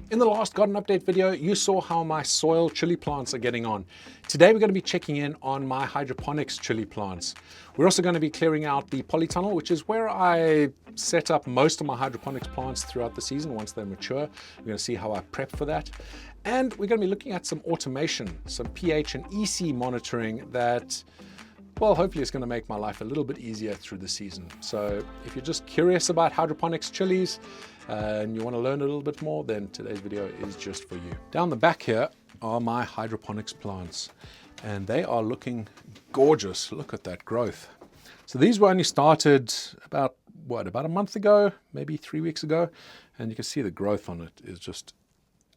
In the last garden update video, you saw how my soil chili plants are getting on. Today we're going to be checking in on my hydroponics chili plants. We're also going to be clearing out the polytunnel, which is where I set up most of my hydroponics plants throughout the season once they mature. We're going to see how I prep for that. And we're going to be looking at some automation, some pH and EC monitoring that, well, hopefully it's going to make my life a little bit easier through the season. So if you're just curious about hydroponics chilies and you want to learn a little bit more, then today's video is just for you. Down the back here are my hydroponics plants, and they are looking gorgeous. Look at that growth. So these were only started about a month ago, maybe 3 weeks ago, and you can see the growth on it is just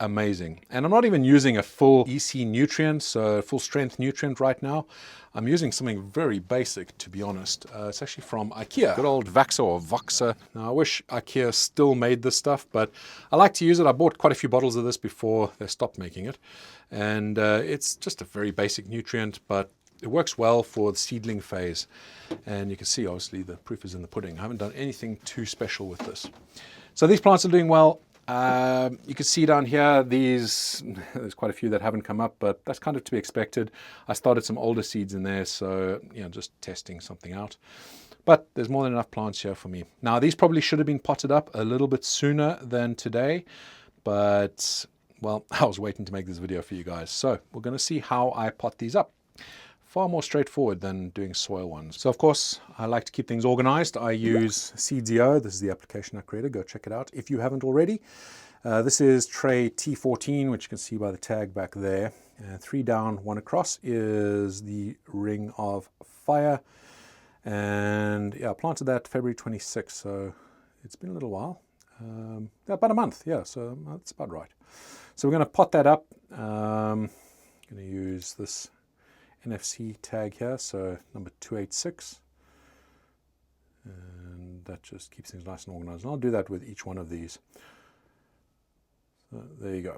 amazing. And I'm not even using a full EC nutrient, so full strength nutrient right now. I'm using something very basic, to be honest. It's actually from IKEA, good old Vaxa or Voxa. Now I wish IKEA still made this stuff, but I like to use it. I bought quite a few bottles of this before they stopped making it. And it's just a very basic nutrient, but it works well for the seedling phase. And you can see, obviously, the proof is in the pudding. I haven't done anything too special with this. So these plants are doing well. You can see down here, there's quite a few that haven't come up, but that's kind of to be expected. I started some older seeds in there, so just testing something out. But there's more than enough plants here for me. Now, these probably should have been potted up a little bit sooner than today, but, well, I was waiting to make this video for you guys. So we're going to see how I pot these up. Far more straightforward than doing soil ones. So of course, I like to keep things organized. I use Seedsio. This is the application I created. Go check it out if you haven't already. This is tray T14, which you can see by the tag back there. 3 down, 1 across is the ring of fire. And yeah, I planted that February 26th, so it's been a little while. About a month, yeah, so that's about right. So we're going to pot that up. I'm going to use this NFC tag here, so number 286, and that just keeps things nice and organized. And I'll do that with each one of these. So there you go.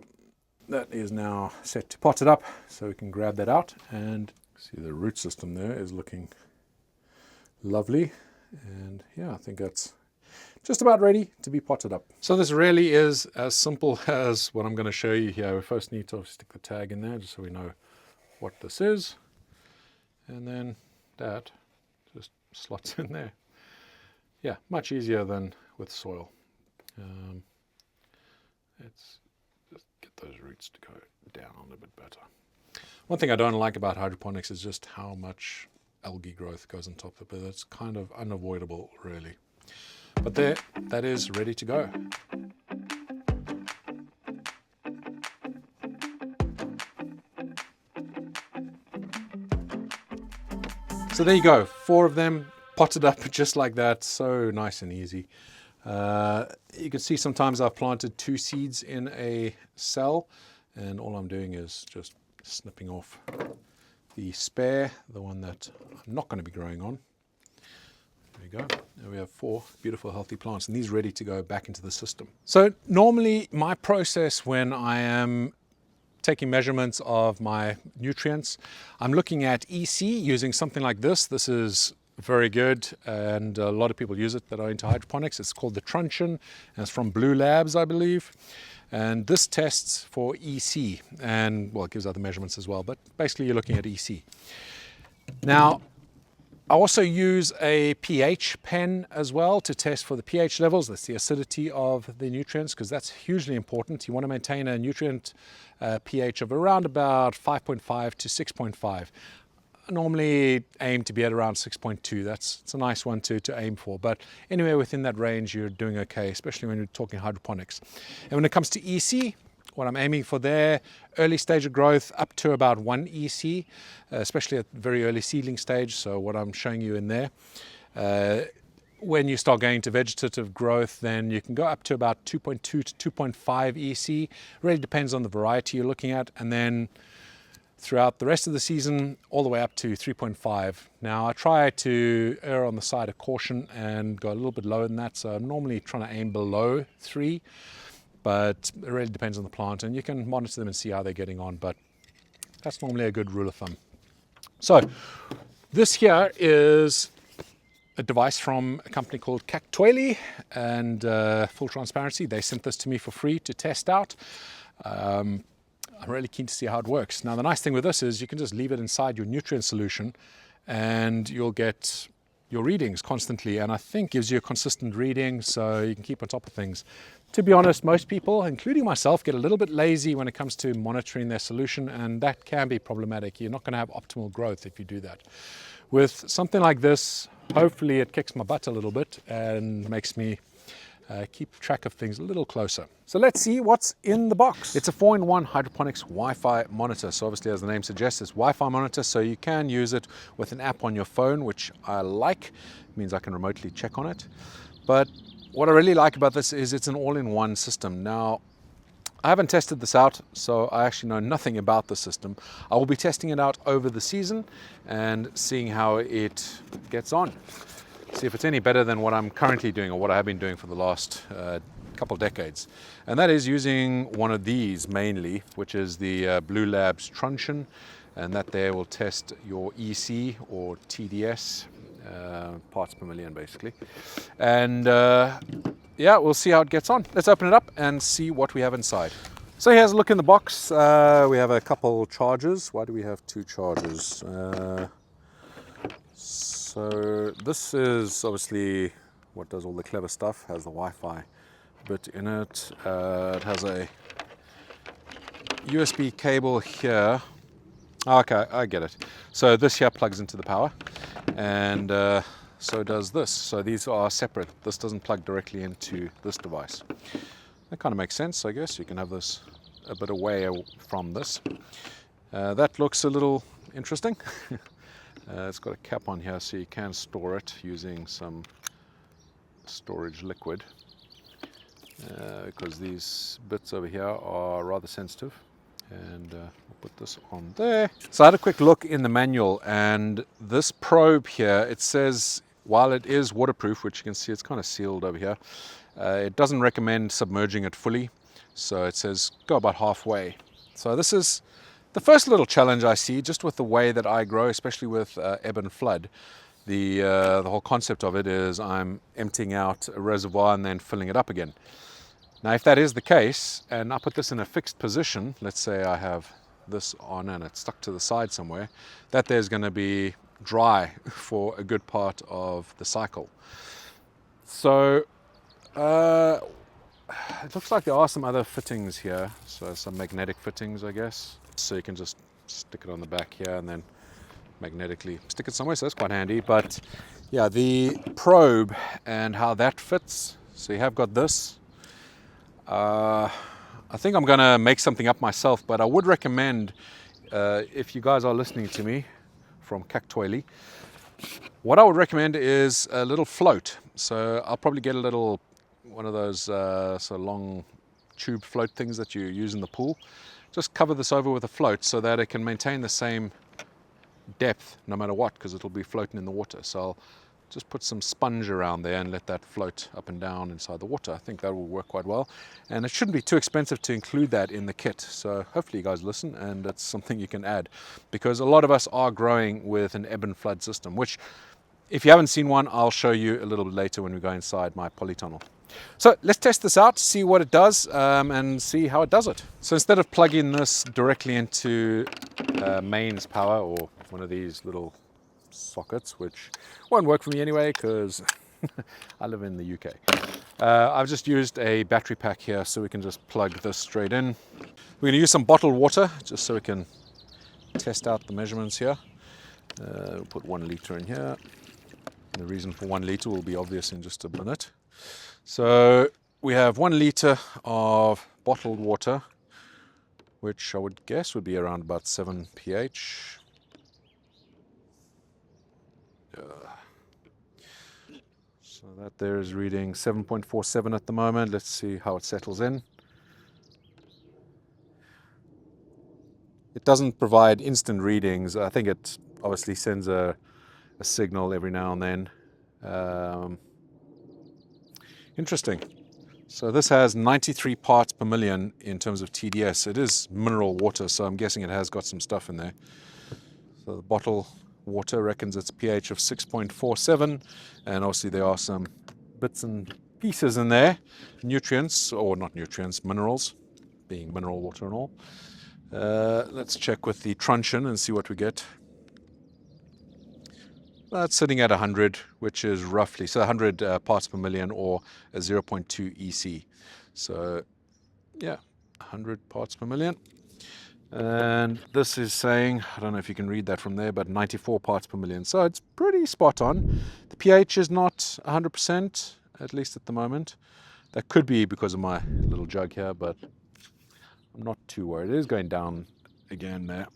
That is now set to pot it up, so we can grab that out and see the root system there is looking lovely. And yeah, I think that's just about ready to be potted up. So this really is as simple as what I'm going to show you here. We first need to stick the tag in there just so we know what this is. And then that just slots in there. Yeah, much easier than with soil. Let's just get those roots to go down a little bit better. One thing I don't like about hydroponics is just how much algae growth goes on top of it. It's kind of unavoidable, really. But there, that is ready to go. So there you go, 4 of them potted up just like that, so nice and easy. You can see sometimes I've planted 2 seeds in a cell, and all I'm doing is just snipping off the spare, the one that I'm not going to be growing on. There we go. There we have 4 beautiful healthy plants, and these ready to go back into the system. So normally my process when I am taking measurements of my nutrients, I'm looking at EC using something like this. This is very good, and a lot of people use it that are into hydroponics. It's called the truncheon, and it's from Blue Labs, I believe. And this tests for EC, and well, it gives other measurements as well, but basically you're looking at EC. Now, I also use a pH pen as well to test for the pH levels. That's the acidity of the nutrients, because that's hugely important. You want to maintain a nutrient pH of around about 5.5 to 6.5. I normally aim to be at around 6.2. It's a nice one to aim for. But anywhere within that range, you're doing okay, especially when you're talking hydroponics. And when it comes to EC, what I'm aiming for there, early stage of growth up to about 1 EC, especially at very early seedling stage, so what I'm showing you in there. When you start going to vegetative growth, then you can go up to about 2.2 to 2.5 EC. Really depends on the variety you're looking at, and then throughout the rest of the season, all the way up to 3.5. Now, I try to err on the side of caution and go a little bit lower than that, so I'm normally trying to aim below 3. But it really depends on the plant, and you can monitor them and see how they're getting on, but that's normally a good rule of thumb. So this here is a device from a company called Kactoily, and full transparency, they sent this to me for free to test out. I'm really keen to see how it works. Now the nice thing with this is you can just leave it inside your nutrient solution and you'll get your readings constantly, and I think gives you a consistent reading so you can keep on top of things. To be honest, most people, including myself, get a little bit lazy when it comes to monitoring their solution, and that can be problematic. You're not going to have optimal growth if you do that. With something like this, hopefully it kicks my butt a little bit and makes me keep track of things a little closer. So let's see what's in the box. It's a 4-in-1 hydroponics Wi-Fi monitor. So obviously, as the name suggests, it's Wi-Fi monitor, so you can use it with an app on your phone, which I like. It means I can remotely check on it. But what I really like about this is it's an all-in-one system. Now, I haven't tested this out, so I actually know nothing about the system. I will be testing it out over the season and seeing how it gets on. See if it's any better than what I'm currently doing or what I have been doing for the last couple of decades. And that is using one of these mainly, which is the Blue Labs truncheon, and that there will test your EC or TDS, parts per million basically. And yeah, we'll see how it gets on. Let's open it up and see what we have inside. So here's a look in the box. We have a couple chargers. Why do we have 2 chargers? So this is obviously what does all the clever stuff, has the Wi-Fi bit in it. It has a USB cable here. Okay, I get it. So this here plugs into the power, and so does this. So these are separate. This doesn't plug directly into this device. That kind of makes sense, I guess. You can have this a bit away from this. That looks a little interesting. It's got a cap on here, so you can store it using some storage liquid, because these bits over here are rather sensitive. And I'll put this on there. So I had a quick look in the manual, and this probe here, it says while it is waterproof, which you can see it's kind of sealed over here, it doesn't recommend submerging it fully. So it says go about halfway. So this is the first little challenge I see, just with the way that I grow, especially with ebb and flood. The whole concept of it is I'm emptying out a reservoir and then filling it up again. Now, if that is the case, and I put this in a fixed position, let's say I have this on and it's stuck to the side somewhere, that there's going to be dry for a good part of the cycle. So it looks like there are some other fittings here, so some magnetic fittings, I guess. So you can just stick it on the back here and then magnetically stick it somewhere, so that's quite handy. But yeah, the probe and how that fits, so you have got this. I think I'm gonna make something up myself, but I would recommend, if you guys are listening to me from Kactoily, what I would recommend is a little float. So I'll probably get a little, one of those so long tube float things that you use in the pool. Just cover this over with a float so that it can maintain the same depth no matter what, because it'll be floating in the water. So I'll just put some sponge around there and let that float up and down inside the water. I think that will work quite well, and it shouldn't be too expensive to include that in the kit. So hopefully you guys listen and it's something you can add, because a lot of us are growing with an ebb and flood system, which if you haven't seen one, I'll show you a little bit later when we go inside my polytunnel. So let's test this out, see what it does, and see how it does it. So instead of plugging this directly into mains power or one of these little sockets, which won't work for me anyway because I live in the UK, I've just used a battery pack here, so we can just plug this straight in. We're going to use some bottled water just so we can test out the measurements here. We'll put 1 liter in here. The reason for 1 liter will be obvious in just a minute. So we have 1 liter of bottled water, which I would guess would be around about 7 pH. So that there is reading 7.47 at the moment. Let's see how it settles in. It doesn't provide instant readings. I think it obviously sends a signal every now and then. Interesting. So this has 93 parts per million in terms of TDS. It is mineral water, so I'm guessing it has got some stuff in there. So the bottle water reckons it's a pH of 6.47, and obviously there are some bits and pieces in there, nutrients, or not nutrients, minerals, being mineral water and all. Let's check with the truncheon and see what we get. That's sitting at 100, which is roughly, so 100 parts per million, or a 0.2 EC. So yeah, 100 parts per million. And this is saying, I don't know if you can read that from there, but 94 parts per million. So it's pretty spot on. The pH is not 100%, at least at the moment. That could be because of my little jug here, but I'm not too worried. It is going down again there.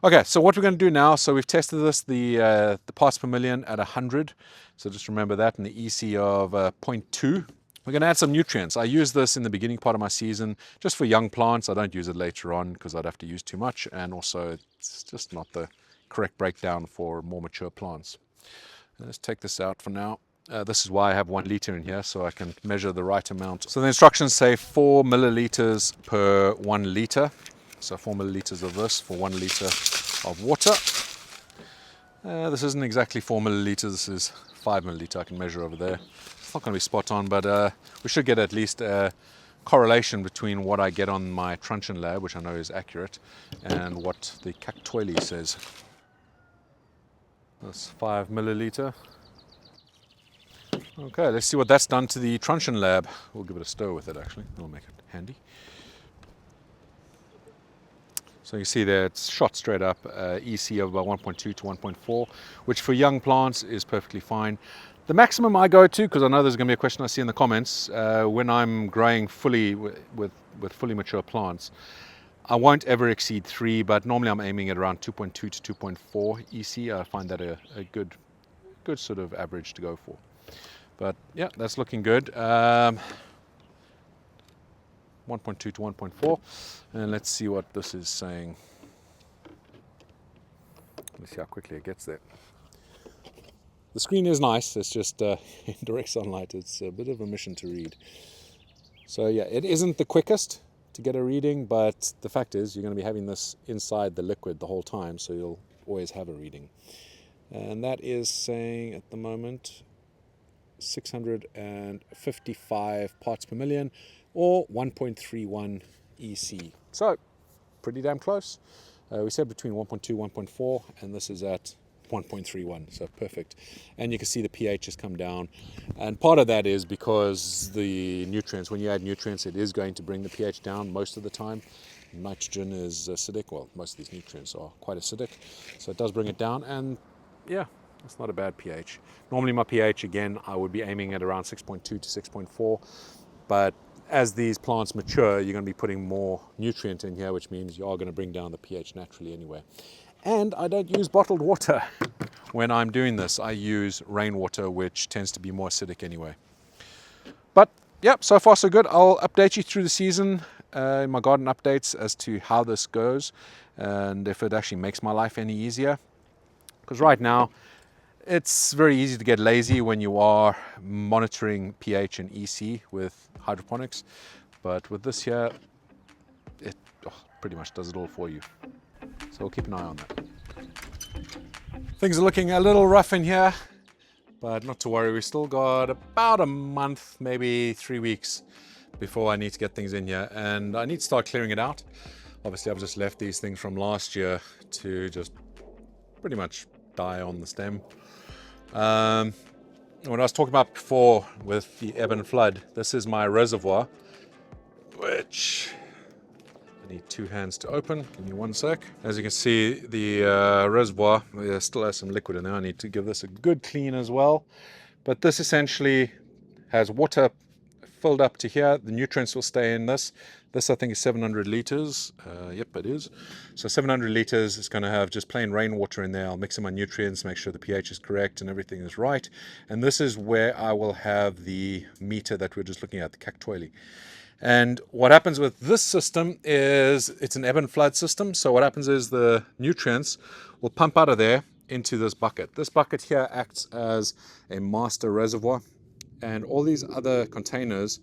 Okay, so what we're going to do now, so we've tested this, the parts per million at 100. So just remember that, and the EC of 0.2. We're going to add some nutrients. I use this in the beginning part of my season just for young plants. I don't use it later on because I'd have to use too much, and also it's just not the correct breakdown for more mature plants. Let's take this out for now. This is why I have 1 liter in here, so I can measure the right amount. So the instructions say 4 milliliters per 1 liter. So 4 milliliters of this for 1 liter of water. This isn't exactly 4 milliliters, this is 5 milliliter. I can measure over there. It's not going to be spot on, but we should get at least a correlation between what I get on my truncheon lab, which I know is accurate, and what the Kactoily says. That's 5 milliliter. Okay, let's see what that's done to the truncheon lab. We'll give it a stir with it actually, that'll make it handy. So you see there it's shot straight up, EC of about 1.2 to 1.4, which for young plants is perfectly fine. The maximum I go to, because I know there's going to be a question I see in the comments, when I'm growing fully with fully mature plants, I won't ever exceed 3, but normally I'm aiming at around 2.2 to 2.4 EC. I find that a good sort of average to go for. But yeah, that's looking good. 1.2 to 1.4, and let's see what this is saying. Let's see how quickly it gets there. The screen is nice, it's just in direct sunlight, it's a bit of a mission to read. So yeah, it isn't the quickest to get a reading, but the fact is you're going to be having this inside the liquid the whole time, so you'll always have a reading. And that is saying at the moment 655 parts per million, or 1.31 EC. So pretty damn close. We said between 1.2 1.4, and this is at 1.31, so perfect. And you can see the pH has come down, and part of that is because the nutrients, when you add nutrients, it is going to bring the pH down most of the time. Nitrogen is acidic, well, most of these nutrients are quite acidic, so it does bring it down. And yeah, it's not a bad pH. Normally my pH, again, I would be aiming at around 6.2 to 6.4, but as these plants mature, you're going to be putting more nutrient in here, which means you are going to bring down the pH naturally anyway. And I don't use bottled water when I'm doing this. I use rainwater, which tends to be more acidic anyway. But yeah, so far so good. I'll update you through the season in my garden updates as to how this goes and if it actually makes my life any easier. Because right now, it's very easy to get lazy when you are monitoring pH and EC with hydroponics, but with this here, it pretty much does it all for you. So we'll keep an eye on that. Things are looking a little rough in here, but not to worry. We've still got about a month, maybe 3 weeks before I need to get things in here, and I need to start clearing it out. Obviously, I've just left these things from last year to just pretty much die on the stem. When I was talking about before with the ebb and flood, this is my reservoir, which I need 2 hands to open. Give me 1 sec. As you can see, the reservoir, there still has some liquid in there. I need to give this a good clean as well. But this essentially has water filled up to here. The nutrients will stay in this. This, I think, is 700 liters. Yep, it is. So 700 liters is going to have just plain rainwater in there. I'll mix in my nutrients, make sure the pH is correct and everything is right. And this is where I will have the meter that we're just looking at, the Kactoily. And what happens with this system is it's an ebb and flood system. So what happens is the nutrients will pump out of there into this bucket. This bucket here acts as a master reservoir, and all these other containers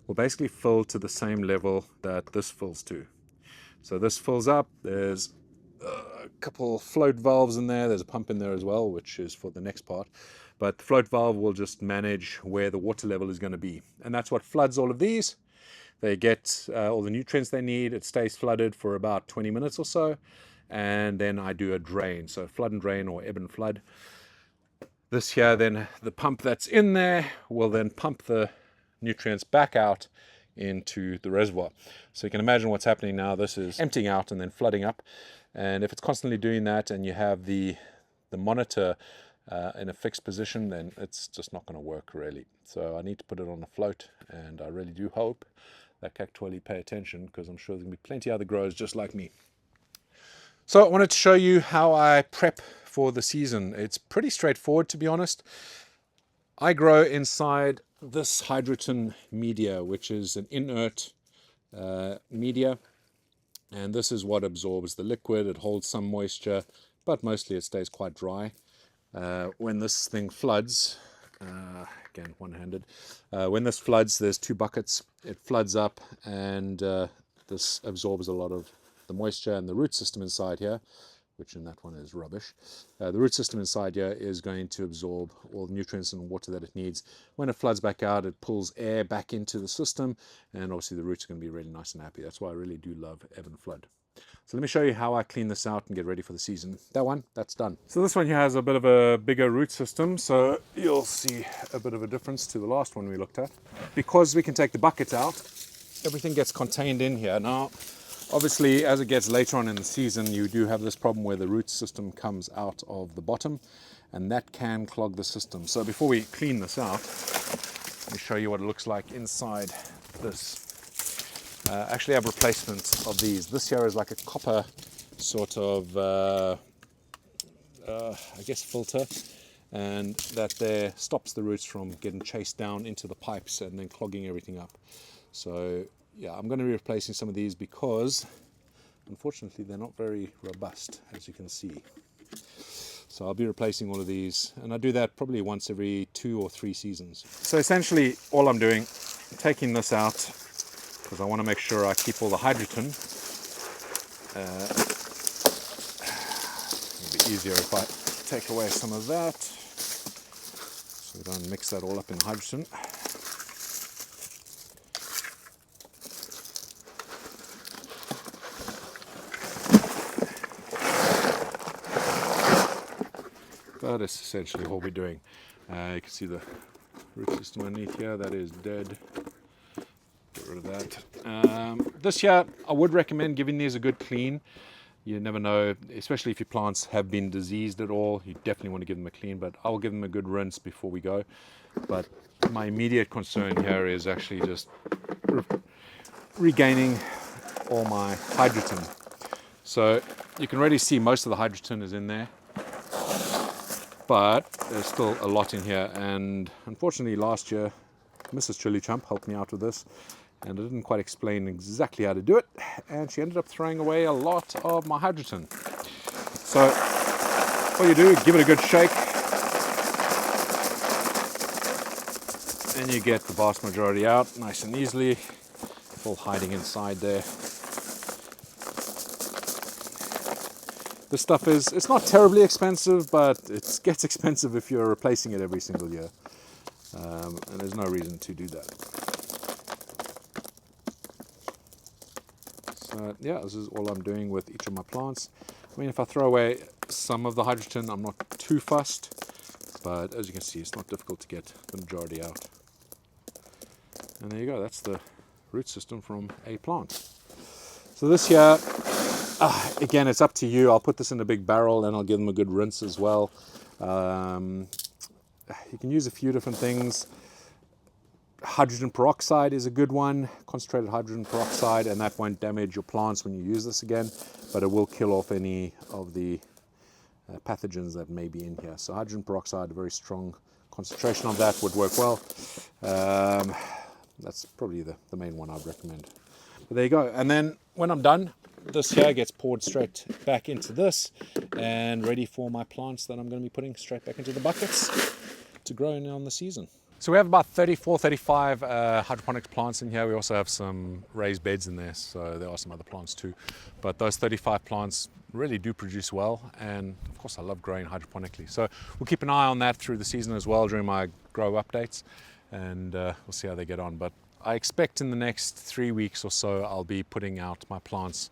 will basically fill to the same level that this fills to. So this fills up, there's a couple float valves in there. There's a pump in there as well, which is for the next part. But the float valve will just manage where the water level is going to be. And that's what floods all of these. They get all the nutrients they need. It stays flooded for about 20 minutes or so. And then I do a drain. So flood and drain, or ebb and flood. This here, then the pump that's in there will then pump the nutrients back out into the reservoir. So you can imagine what's happening now. This is emptying out and then flooding up. And if it's constantly doing that and you have the monitor in a fixed position, then it's just not going to work really. So I need to put it on a float, and I really do hope that Kactoily pay attention, because I'm sure there's going to be plenty of other growers just like me. So I wanted to show you how I prep for the season. It's pretty straightforward, to be honest. I grow inside this hydrogen media, which is an inert media, and this is what absorbs the liquid. It holds some moisture, but mostly it stays quite dry. When this thing floods, again one-handed, when this floods, there's two buckets. It floods up, and this absorbs a lot of the moisture, and the root system inside here, which in that one is rubbish. The root system inside here is going to absorb all the nutrients and water that it needs. When it floods back out, it pulls air back into the system, and obviously the roots are going to be really nice and happy. That's why I really do love ebb and flood. So let me show you how I clean this out and get ready for the season. That's done. So this one here has a bit of a bigger root system, so you'll see a bit of a difference to the last one we looked at. Because we can take the buckets out, everything gets contained in here. Now, obviously, as it gets later on in the season, you do have this problem where the root system comes out of the bottom, and that can clog the system. So before we clean this out, let me show you what it looks like inside this. Actually, I have replacements of these. This here is like a copper sort of, I guess, filter, and that there stops the roots from getting chased down into the pipes and then clogging everything up. So yeah, I'm going to be replacing some of these because unfortunately they're not very robust, as you can see. So I'll be replacing all of these, and I do that probably once every 2 or 3 seasons. So essentially all I'm doing, taking this out because I want to make sure I keep all the hydrogen. It'll be easier if I take away some of that, so we don't mix that all up in hydrogen. That is essentially what we're doing. You can see the root system underneath here, that is dead. Get rid of that. This year, I would recommend giving these a good clean. You never know, especially if your plants have been diseased at all, you definitely want to give them a clean, but I'll give them a good rinse before we go. But my immediate concern here is actually just regaining all my hydrogen. So you can already see most of the hydrogen is in there, but there's still a lot in here. And unfortunately last year, Mrs. ChilliChump helped me out with this, and I didn't quite explain exactly how to do it, and she ended up throwing away a lot of my hydrogen. So all you do, give it a good shake, and you get the vast majority out nice and easily. It's all hiding inside there. This stuff it's not terribly expensive, but it gets expensive if you're replacing it every single year. And there's no reason to do that. So yeah, this is all I'm doing with each of my plants. I mean, if I throw away some of the hydrogen, I'm not too fussed, but as you can see, it's not difficult to get the majority out. And there you go, that's the root system from a plant. So this here, again, it's up to you. I'll put this in a big barrel and I'll give them a good rinse as well. You can use a few different things. Hydrogen peroxide is a good one, concentrated hydrogen peroxide, and that won't damage your plants when you use this again, but it will kill off any of the pathogens that may be in here. So hydrogen peroxide, a very strong concentration of that would work well. That's probably the main one I'd recommend. But there you go. And then when I'm done, this here gets poured straight back into this and ready for my plants that I'm going to be putting straight back into the buckets to grow in on the season. So we have about 34, 35 hydroponics plants in here. We also have some raised beds in there, so there are some other plants too. But those 35 plants really do produce well, and of course I love growing hydroponically. So we'll keep an eye on that through the season as well during my grow updates, and we'll see how they get on. But I expect in the next 3 weeks or so I'll be putting out my plants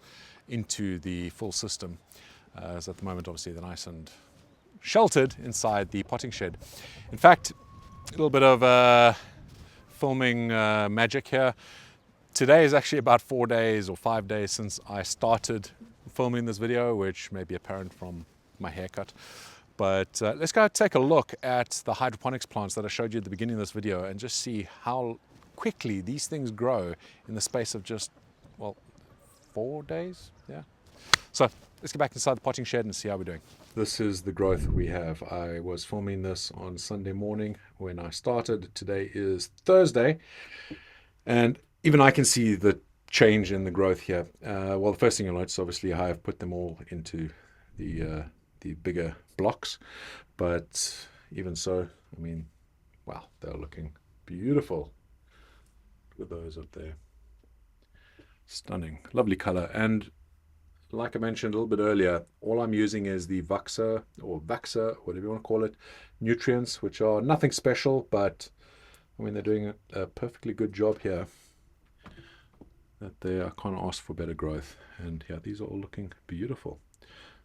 into the full system. As at the moment obviously they're nice and sheltered inside the potting shed. In fact, a little bit of filming magic here. Today is actually about 4 days or 5 days since I started filming this video, which may be apparent from my haircut. But let's go take a look at the hydroponics plants that I showed you at the beginning of this video and just see how quickly these things grow in the space of just, well, 4 days, yeah. So let's get back inside the potting shed and see how we're doing. This is the growth we have. I was filming this on Sunday morning when I started. Today is Thursday, and even I can see the change in the growth here. Well, the first thing you'll notice, obviously, I have put them all into the bigger blocks, but even so, I mean, wow, they're looking beautiful. Look at those up there. Stunning, lovely color. And like I mentioned a little bit earlier, all I'm using is the Vaxa, whatever you want to call it, nutrients, which are nothing special, but I mean, they're doing a perfectly good job here. I can't ask for better growth. And yeah, these are all looking beautiful.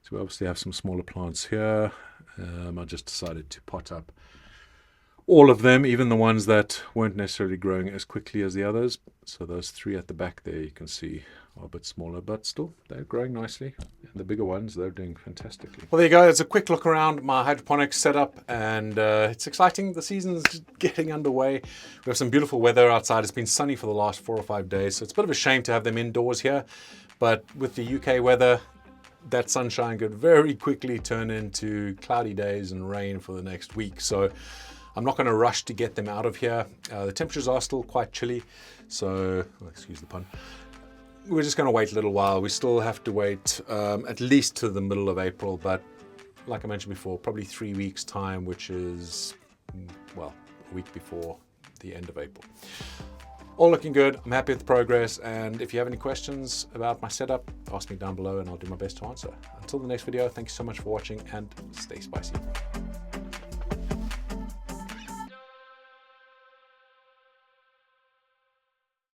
So we obviously have some smaller plants here. I just decided to pot up all of them, even the ones that weren't necessarily growing as quickly as the others. So those 3 at the back there, you can see, are a bit smaller, but still they're growing nicely. And the bigger ones, they're doing fantastically. Well, there you go. It's a quick look around my hydroponics setup, and it's exciting. The season's getting underway. We have some beautiful weather outside. It's been sunny for the last 4 or 5 days, so it's a bit of a shame to have them indoors here. But with the UK weather, that sunshine could very quickly turn into cloudy days and rain for the next week. So I'm not going to rush to get them out of here. The temperatures are still quite chilly, so, well, excuse the pun. We're just going to wait a little while. We still have to wait at least to the middle of April, but like I mentioned before, probably 3 weeks time, which is, well, a week before the end of April. All looking good. I'm happy with the progress, and if you have any questions about my setup, ask me down below and I'll do my best to answer. Until the next video, thank you so much for watching, and stay spicy.